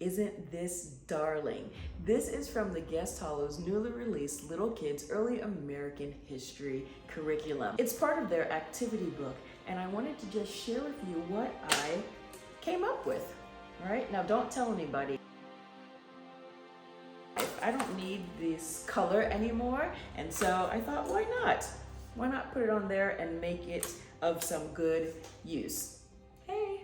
Isn't this darling? This is from the Guest Hollow's newly released Little Kids Early American History curriculum. It's part of their activity book, and I wanted to just share with you what I came up with. All right, now don't tell anybody. I don't need this color anymore, and so I thought, why not? Why not put it on there and make it of some good use? Hey.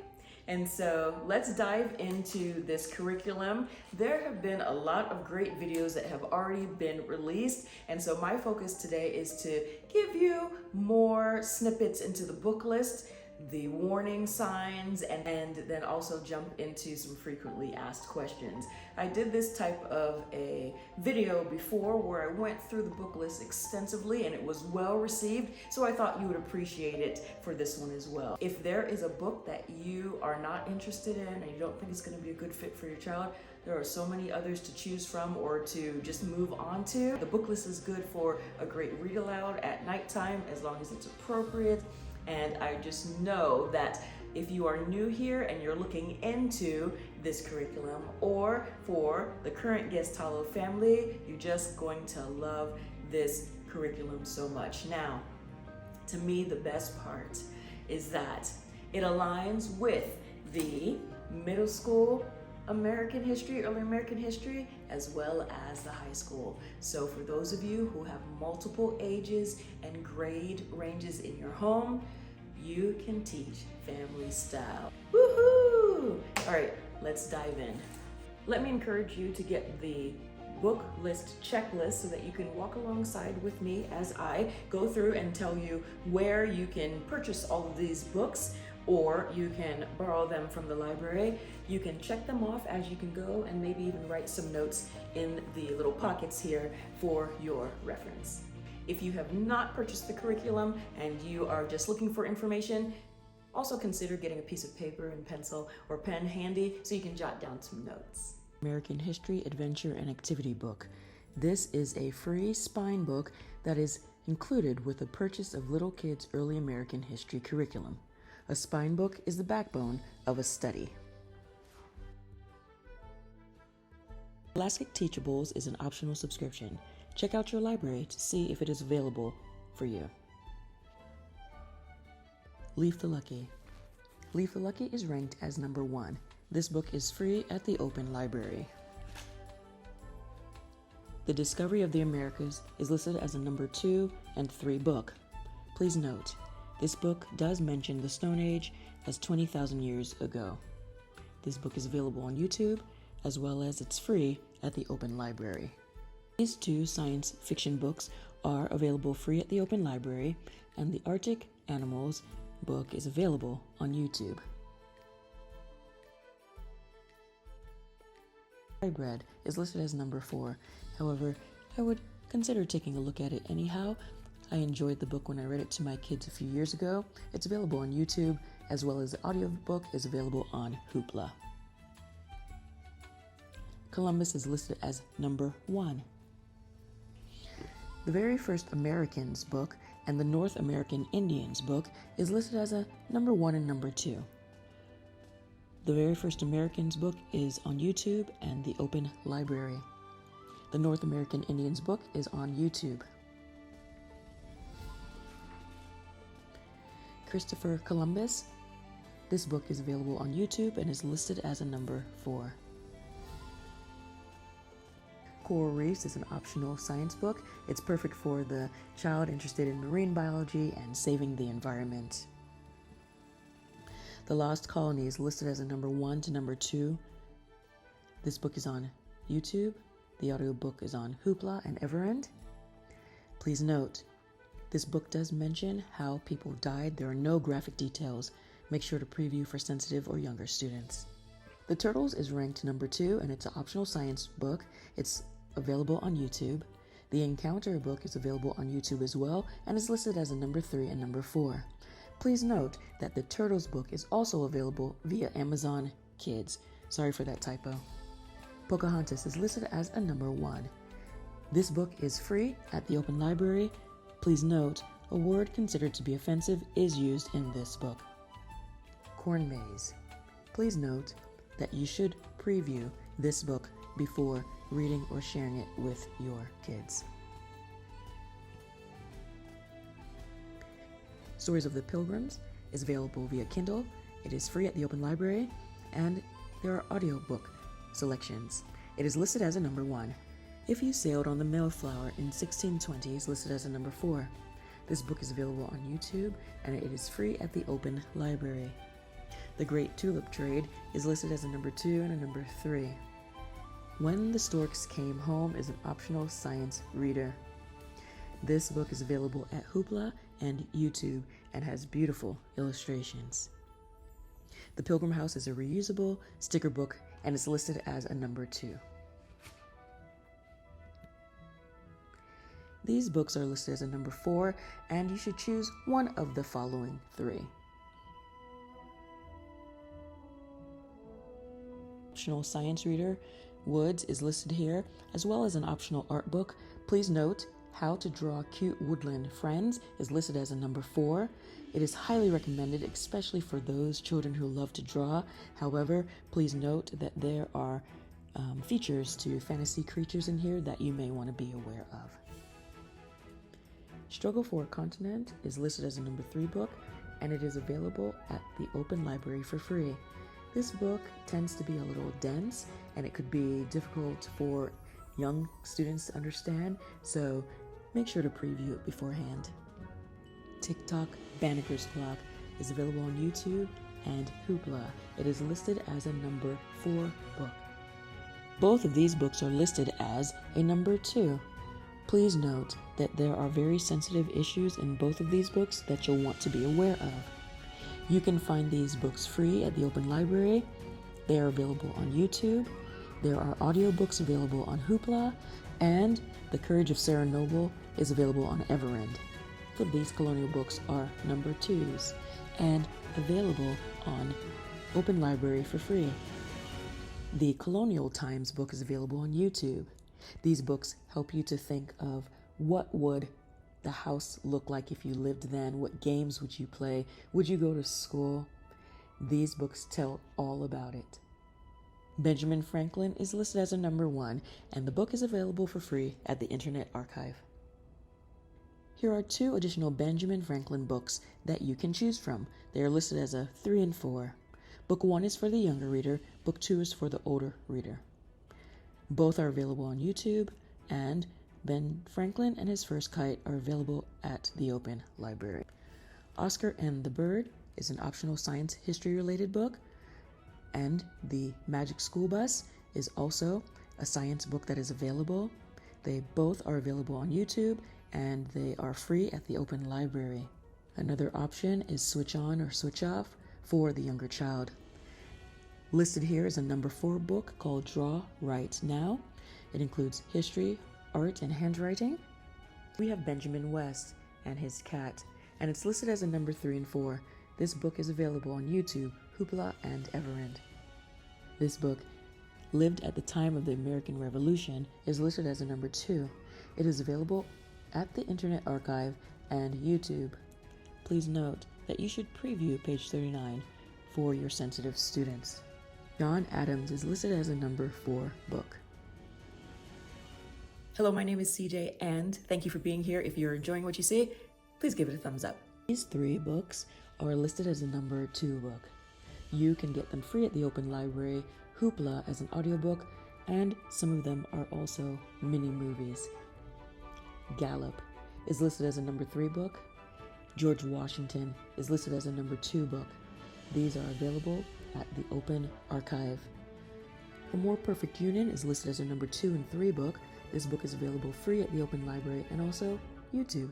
And so let's dive into this curriculum. There have been a lot of great videos that have already been released, and so my focus today is to give you more snippets into the book list, the warning signs, and then also jump into some frequently asked questions. I did this type of a video before where I went through the book list extensively and it was well received, so I thought you would appreciate it for this one as well. If there is a book that you are not interested in and you don't think it's going to be a good fit for your child, there are so many others to choose from or to just move on to. The book list is good for a great read aloud at nighttime as long as it's appropriate. And I just know that if you are new here and you're looking into this curriculum, or for the current Guest Hollow family, you're just going to love this curriculum so much. Now, to me, the best part is that it aligns with the middle school American history, early American history, as well as the high school. So for those of you who have multiple ages and grade ranges in your home, you can teach family style. Woohoo! All right, let's dive in. Let me encourage you to get the book list checklist so that you can walk alongside with me as I go through and tell you where you can purchase all of these books, or you can borrow them from the library. You can check them off as you can go and maybe even write some notes in the little pockets here for your reference. If you have not purchased the curriculum and you are just looking for information, also consider getting a piece of paper and pencil or pen handy so you can jot down some notes. American History Adventure and Activity Book. This is a free spine book that is included with the purchase of Little Kids Early American History curriculum. A spine book is the backbone of a study. Elastic Teachables is an optional subscription. Check out your library to see if it is available for you. Leaf the Lucky. Leaf the Lucky is ranked as number 1. This book is free at the Open Library. The Discovery of the Americas is listed as a number 2 and 3 book. Please note, this book does mention the Stone Age as 20,000 years ago. This book is available on YouTube, as well as it's free at the Open Library. These 2 science fiction books are available free at the Open Library, and the Arctic Animals book is available on YouTube. Bread is listed as number 4. However, I would consider taking a look at it anyhow. I enjoyed the book when I read it to my kids a few years ago. It's available on YouTube, as well as the audiobook is available on Hoopla. Columbus is listed as number 1. The Very First Americans book and the North American Indians book is listed as a number 1 and number 2. The Very First Americans book is on YouTube and the Open Library. The North American Indians book is on YouTube. Christopher Columbus. This book is available on YouTube and is listed as a number 4. Coral Reefs is an optional science book. It's perfect for the child interested in marine biology and saving the environment. The Lost Colony is listed as a number 1 to number 2. This book is on YouTube. The audiobook is on Hoopla and Everend. Please note, this book does mention how people died. There are no graphic details. Make sure to preview for sensitive or younger students. The Turtles is ranked number 2 and it's an optional science book. It's available on YouTube. The Encounter book is available on YouTube as well and is listed as a number 3 and number 4. Please note that the Turtles book is also available via Amazon Kids. Sorry for that typo. Pocahontas is listed as a number 1. This book is free at the Open Library. Please note, a word considered to be offensive is used in this book. Corn Maze. Please note that you should preview this book before reading or sharing it with your kids. Stories of the Pilgrims is available via Kindle. It is free at the Open Library, and there are audiobook selections. It is listed as a number 1. If You Sailed on the Mayflower in 1620 is listed as a number 4. This book is available on YouTube, and it is free at the Open Library. The Great Tulip Trade is listed as a number 2 and a number 3. When the Storks Came Home is an optional science reader. This book is available at Hoopla and YouTube and has beautiful illustrations. The Pilgrim House is a reusable sticker book and is listed as a number 2. These books are listed as a number 4, and you should choose one of the following 3. Optional science reader, Woods, is listed here, as well as an optional art book. Please note, How to Draw Cute Woodland Friends is listed as a number 4. It is highly recommended, especially for those children who love to draw. However, please note that there are features to fantasy creatures in here that you may want to be aware of. Struggle for a Continent is listed as a number 3 book, and it is available at the Open Library for free. This book tends to be a little dense, and it could be difficult for young students to understand, so make sure to preview it beforehand. TikTok Banneker's Clock is available on YouTube and Hoopla. It is listed as a number 4 book. Both of these books are listed as a number 2. Please note that there are very sensitive issues in both of these books that you'll want to be aware of. You can find these books free at the Open Library. They are available on YouTube. There are audiobooks available on Hoopla, and The Courage of Sarah Noble is available on Everend. Both of these colonial books are number 2s and available on Open Library for free. The Colonial Times book is available on YouTube. These books help you to think of what would the house look like if you lived then, what games would you play, would you go to school? These books tell all about it. Benjamin Franklin is listed as a number 1, and the book is available for free at the Internet Archive. Here are 2 additional Benjamin Franklin books that you can choose from. They are listed as a 3 and 4. Book 1 is for the younger reader, book 2 is for the older reader. Both are available on YouTube, and Ben Franklin and His First Kite are available at the Open Library. Oscar and the Bird is an optional science history related book, and The Magic School Bus is also a science book that is available. They both are available on YouTube, and they are free at the Open Library. Another option is Switch On or Switch Off for the younger child. Listed here is a number 4 book called Draw Right Now. It includes history, art, and handwriting. We have Benjamin West and His Cat, and it's listed as a number 3 and 4. This book is available on YouTube, Hoopla, and Everend. This book, lived at the time of the American Revolution, is listed as a number 2. It is available at the Internet Archive and YouTube. Please note that you should preview page 39 for your sensitive students. John Adams is listed as a number 4 book. Hello, my name is CJ, and thank you for being here. If you're enjoying what you see, please give it a thumbs up. These 3 books are listed as a number 2 book. You can get them free at the Open Library, Hoopla as an audiobook, and some of them are also mini movies. Gallup is listed as a number 3 book. George Washington is listed as a number 2 book. These are available at the Open Archive. A More Perfect Union is listed as a number 2 and 3 book. This book is available free at the Open Library and also YouTube.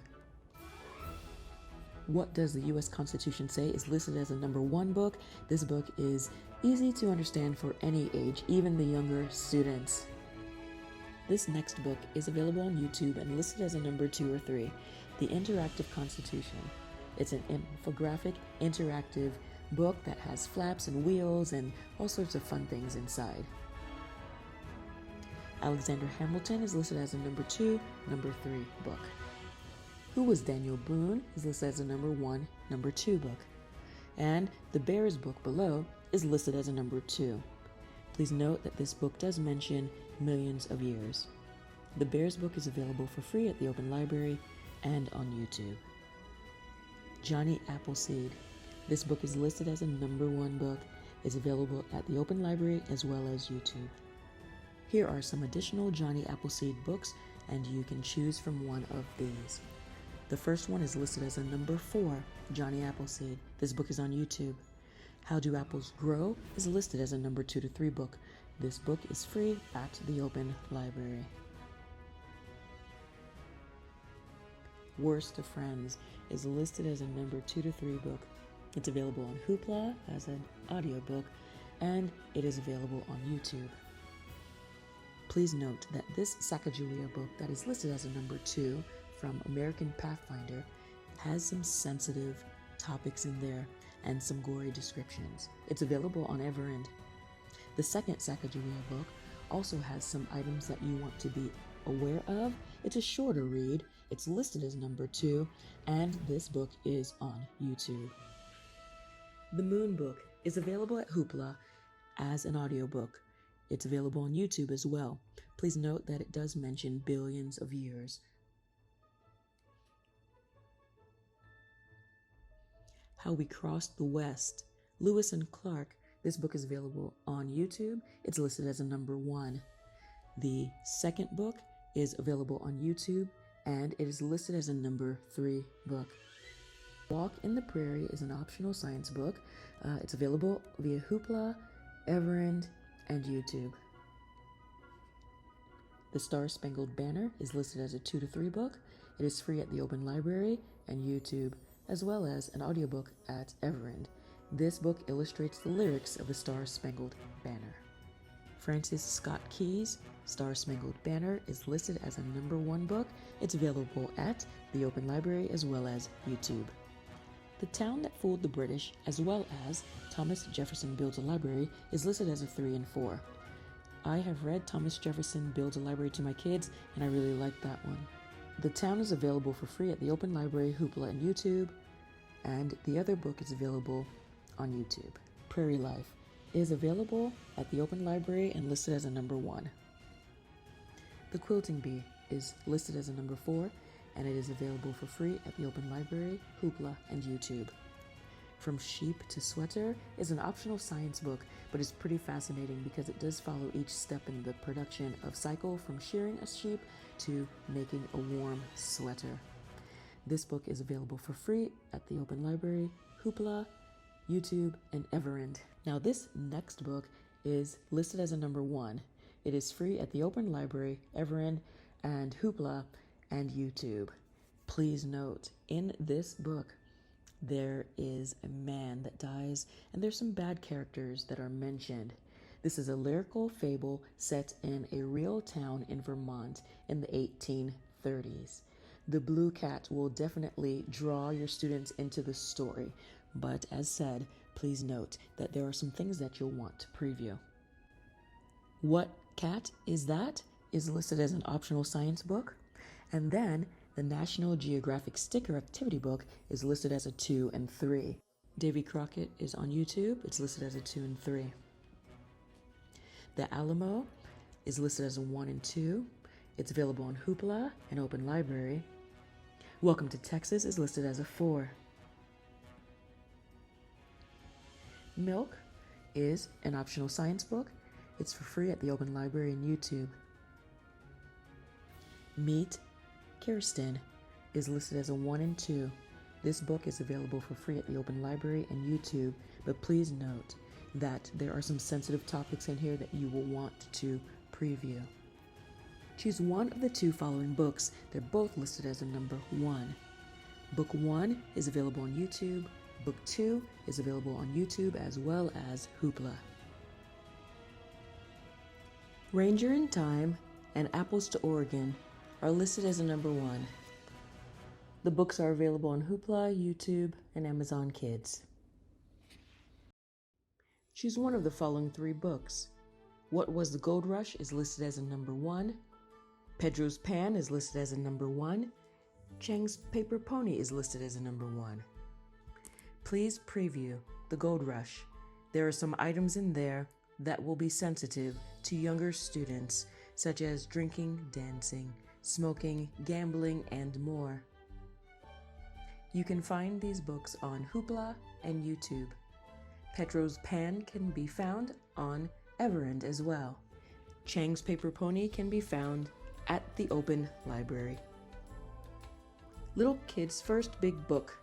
What Does the U.S. Constitution Say is listed as a number 1 book. This book is easy to understand for any age, even the younger students. This next book is available on YouTube and listed as a number 2 or 3, The Interactive Constitution. It's an infographic, interactive book that has flaps and wheels and all sorts of fun things inside. Alexander Hamilton is listed as a number 2, number 3 book. Who Was Daniel Boone is listed as a number 1, number 2 book. And The Bears book below is listed as a number 2. Please note that this book does mention millions of years. The Bears book is available for free at the Open Library and on YouTube. Johnny Appleseed. This book is listed as a #1 book. It's available at the Open Library as well as YouTube. Here are some additional Johnny Appleseed books, and you can choose from one of these. The first one is listed as a #4, Johnny Appleseed. This book is on YouTube. How Do Apples Grow is listed as a #2 to 3 book. This book is free at the Open Library. Worst of Friends is listed as a #2 to 3 book. It's available on Hoopla as an audiobook, and it is available on YouTube. Please note that this Sacagawea book that is listed as a #2 from American Pathfinder has some sensitive topics in there and some gory descriptions. It's available on Everend. The second Sacagawea book also has some items that you want to be aware of. It's a shorter read. It's listed as #2, and this book is on YouTube. The Moon book is available at Hoopla as an audiobook. It's available on YouTube as well. Please note that it does mention billions of years. How We Crossed the West, Lewis and Clark. This book is available on YouTube. It's listed as a #1. The second book is available on YouTube, and it is listed as a #3 book. Walk in the Prairie is an optional science book. It's available via Hoopla, Everend, and YouTube. The Star Spangled Banner is listed as a 2 to 3 book. It is free at the Open Library and YouTube, as well as an audiobook at Everend. This book illustrates the lyrics of the Star Spangled Banner. Francis Scott Key's Star Spangled Banner is listed as a #1 book. It's available at the Open Library as well as YouTube. The Town That Fooled the British, as well as Thomas Jefferson Builds a Library, is listed as a 3 and 4. I have read Thomas Jefferson Builds a Library to my kids, and I really like that one. The Town is available for free at the Open Library, Hoopla, and YouTube, and the other book is available on YouTube. Prairie Life is available at the Open Library and listed as a #1. The Quilting Bee is listed as a #4, and it is available for free at the Open Library, Hoopla, and YouTube. From Sheep to Sweater is an optional science book, but it's pretty fascinating because it does follow each step in the production of cycle from shearing a sheep to making a warm sweater. This book is available for free at the Open Library, Hoopla, YouTube, and Everend. Now this next book is listed as a #1. It is free at the Open Library, Everend, and Hoopla, and YouTube. Please note, in this book, there is a man that dies, and there's some bad characters that are mentioned. This is a lyrical fable set in a real town in Vermont in the 1830s. The blue cat will definitely draw your students into the story, but as said, please note that there are some things that you'll want to preview. What Cat Is That is listed as an optional science book, and then the National Geographic Sticker Activity Book is listed as a 2 and 3. Davy Crockett is on YouTube. It's listed as a 2 and 3. The Alamo is listed as a 1 and 2. It's available on Hoopla and Open Library. Welcome to Texas is listed as a 4. Milk is an optional science book. It's for free at the Open Library and YouTube. Meet Kirsten is listed as a 1 and 2. This book is available for free at the Open Library and YouTube, but please note that there are some sensitive topics in here that you will want to preview. Choose one of the 2 following books. They're both listed as a #1. Book 1 is available on YouTube. Book 2 is available on YouTube as well as Hoopla. Ranger in Time and Apples to Oregon are listed as a #1. The books are available on Hoopla, YouTube, and Amazon Kids. Choose one of the following 3 books. What Was the Gold Rush is listed as a #1. Pedro's Pan is listed as a #1. Chang's Paper Pony is listed as a #1. Please preview The Gold Rush. There are some items in there that will be sensitive to younger students, such as drinking, dancing, smoking, gambling, and more. You can find these books on Hoopla and YouTube. Petro's Pan can be found on Everend as well. Chang's Paper Pony can be found at the Open Library. Little Kid's First Big Book.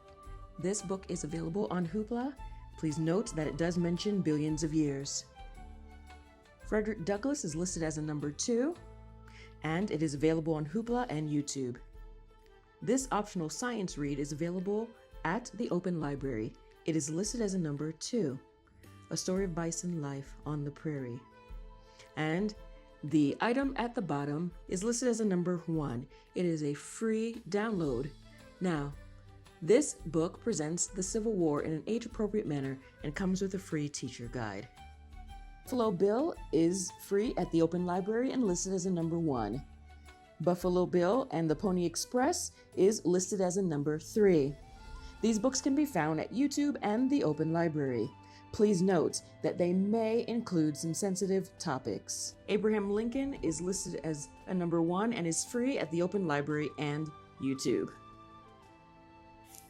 This book is available on Hoopla. Please note that it does mention billions of years. Frederick Douglass is listed as a number 2, and it is available on Hoopla and YouTube. This optional science read is available at the Open Library. It is listed as a number 2, A Story of Bison Life on the Prairie. And the item at the bottom is listed as a number 1. It is a free download. Now, this book presents the Civil War in an age-appropriate manner and comes with a free teacher guide. Buffalo Bill is free at the Open Library and listed as a number 1. Buffalo Bill and the Pony Express is listed as a number 3. These books can be found at YouTube and the Open Library. Please note that they may include some sensitive topics. Abraham Lincoln is listed as a number 1 and is free at the Open Library and YouTube.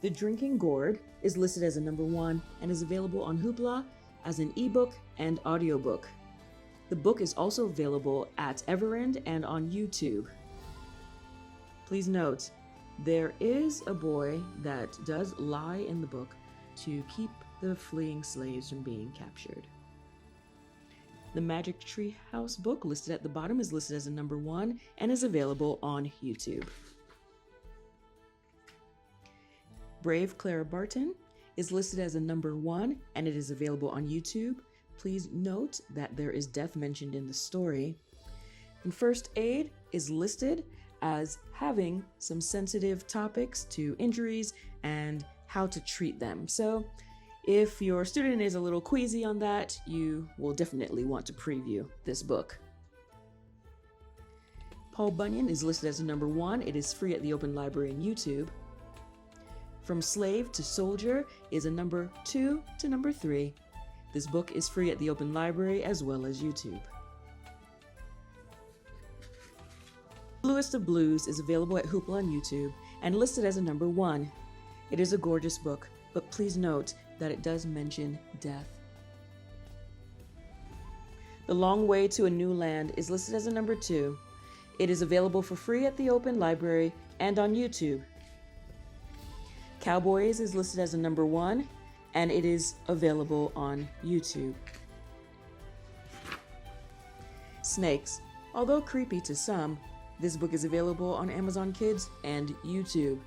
The Drinking Gourd is listed as a number 1 and is available on Hoopla as an ebook and audiobook. The book is also available at Everend and on YouTube. Please note, there is a boy that does lie in the book to keep the fleeing slaves from being captured. The Magic Tree House book listed at the bottom is listed as a number 1 and is available on YouTube. Brave Clara Barton is listed as a number 1 and it is available on YouTube. Please note that there is death mentioned in the story. And First Aid is listed as having some sensitive topics to injuries and how to treat them. So if your student is a little queasy on that, you will definitely want to preview this book. Paul Bunyan is listed as a number 1. It is free at the Open Library and YouTube. From Slave to Soldier is a number 2 to number 3. This book is free at the Open Library as well as YouTube. Bluest of Blues is available at Hoopla on YouTube and listed as a number 1. It is a gorgeous book, but please note that it does mention death. The Long Way to a New Land is listed as a number 2. It is available for free at the Open Library and on YouTube. Cowboys is listed as a number 1, and it is available on YouTube. Snakes. Although creepy to some, this book is available on Amazon Kids and YouTube.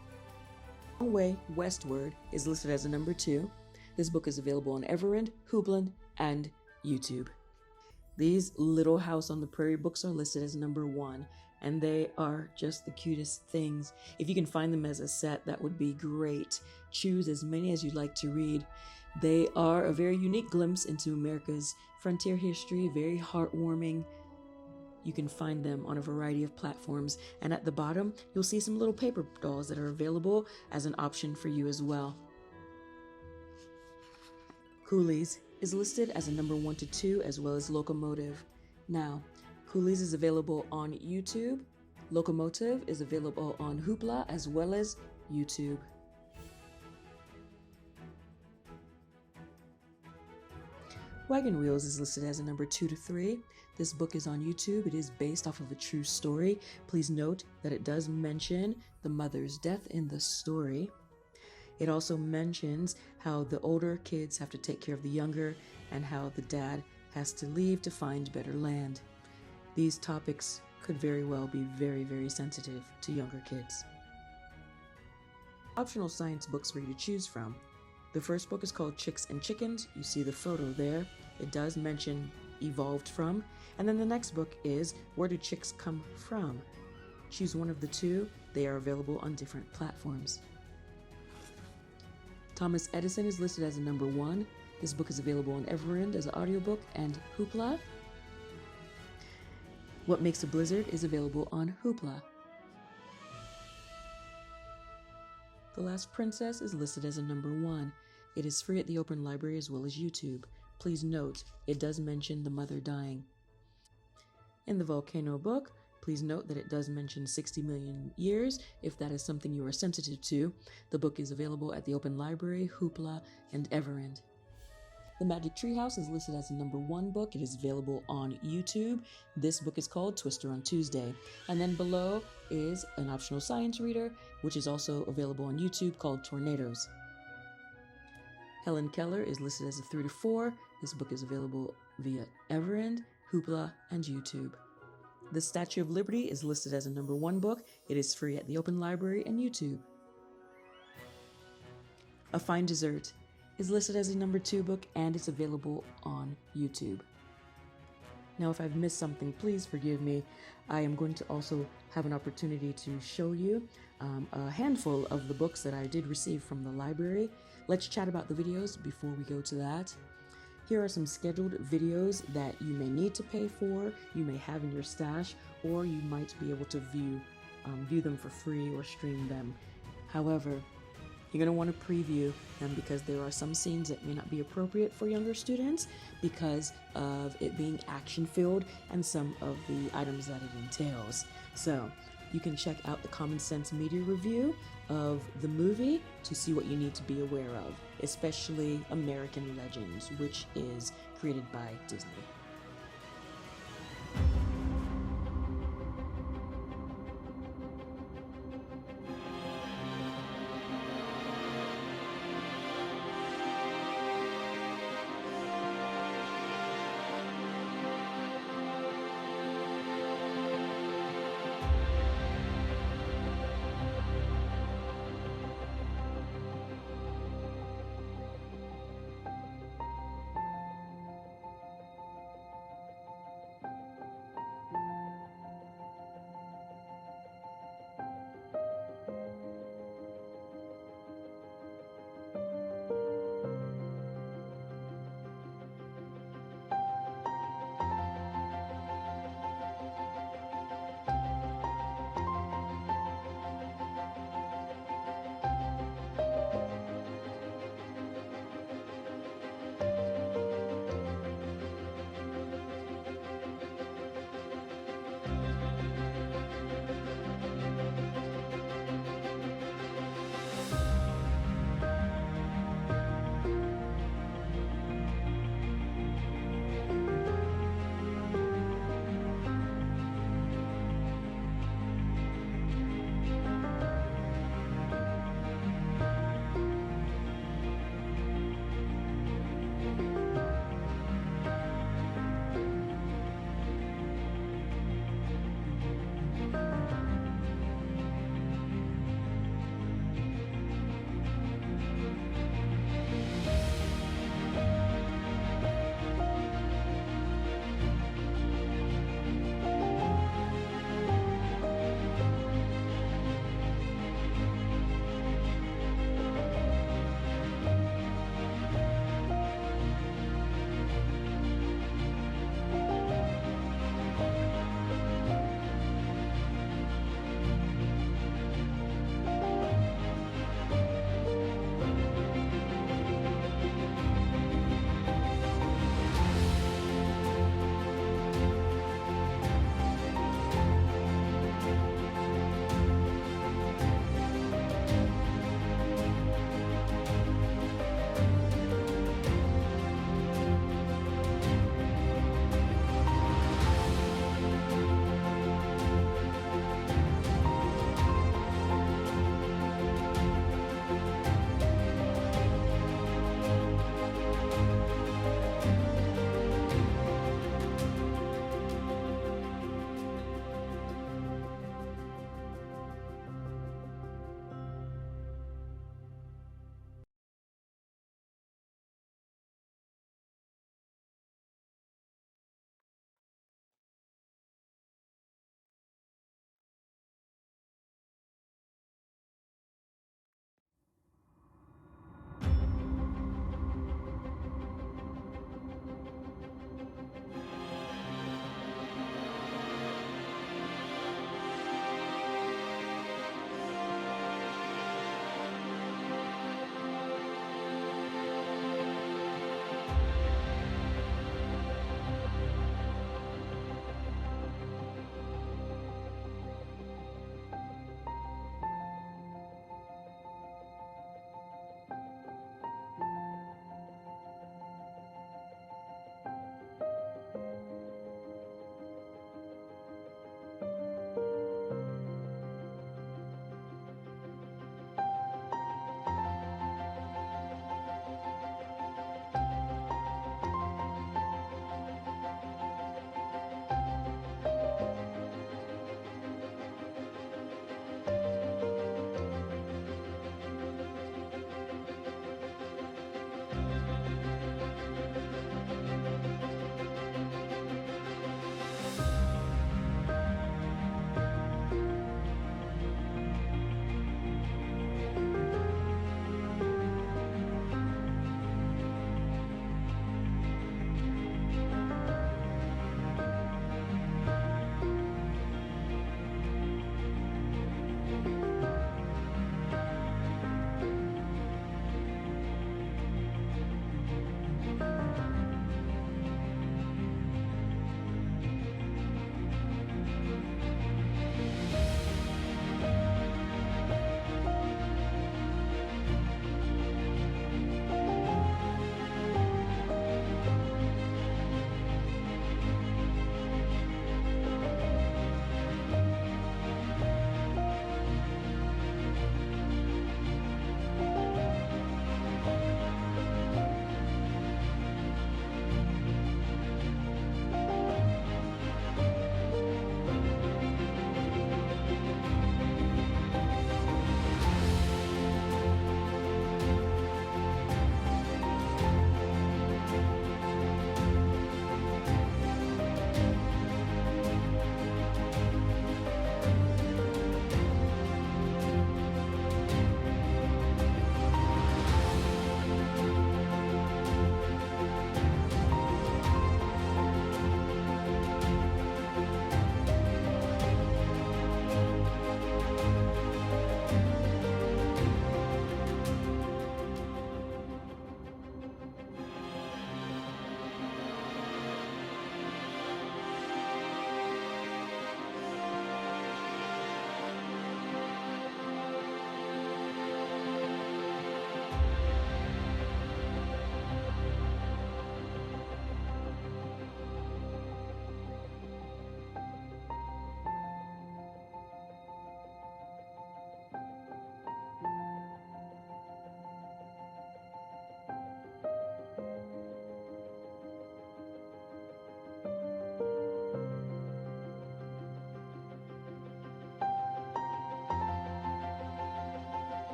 Long Way Westward is listed as a number 2. This book is available on Everend, Hoopla, and YouTube. These Little House on the Prairie books are listed as number 1, and they are just the cutest things. If you can find them as a set, that would be great. Choose as many as you'd like to read. They are a very unique glimpse into America's frontier history, very heartwarming. You can find them on a variety of platforms, and at the bottom, you'll see some little paper dolls that are available as an option for you as well. Coolies is listed as a number 1 to 2 as well as Locomotive. Now, Coolies is available on YouTube. Locomotive is available on Hoopla as well as YouTube. Wagon Wheels is listed as a number 2 to 3. This book is on YouTube. It is based off of a true story. Please note that it does mention the mother's death in the story. It also mentions how the older kids have to take care of the younger and how the dad has to leave to find better land. These topics could very well be very, very sensitive to younger kids. Optional science books for you to choose from. The first book is called Chicks and Chickens. You see the photo there. It does mention evolved from. And then the next book is Where Do Chicks Come From? Choose one of the two. They are available on different platforms. Thomas Edison is listed as a number 1. This book is available on Everend as an audiobook and Hoopla. What Makes a Blizzard is available on Hoopla. The Last Princess is listed as a number 1. It is free at the Open Library as well as YouTube. Please note, it does mention the mother dying. In the volcano book, please note that it does mention 60 million years if that is something you are sensitive to. The book is available at the Open Library, Hoopla, and Everend. The Magic Treehouse is listed as the #1 book. It is available on YouTube. This book is called Twister on Tuesday. And then below is an optional science reader, which is also available on YouTube, called Tornadoes. Helen Keller is listed as a 3 to 4. This book is available via Everend, Hoopla, and YouTube. The Statue of Liberty is listed as a #1 book. It is free at the Open Library and YouTube. A Fine Dessert is listed as a #2 book, and it's available on YouTube. Now, if I've missed something, please forgive me. I am going to also have an opportunity to show you a handful of the books that I did receive from the library. Let's chat about the videos before we go to that. Here are some scheduled videos that you may need to pay for, you may have in your stash, or you might be able to view them for free or stream them. However, you're going to want to preview them because there are some scenes that may not be appropriate for younger students because of it being action-filled and some of the items that it entails. So you can check out the Common Sense Media review of the movie to see what you need to be aware of, especially American Legends, which is created by Disney.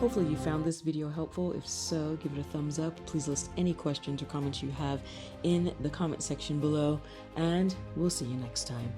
Hopefully you found this video helpful. If so, give it a thumbs up. Please list any questions or comments you have in the comment section below, and we'll see you next time.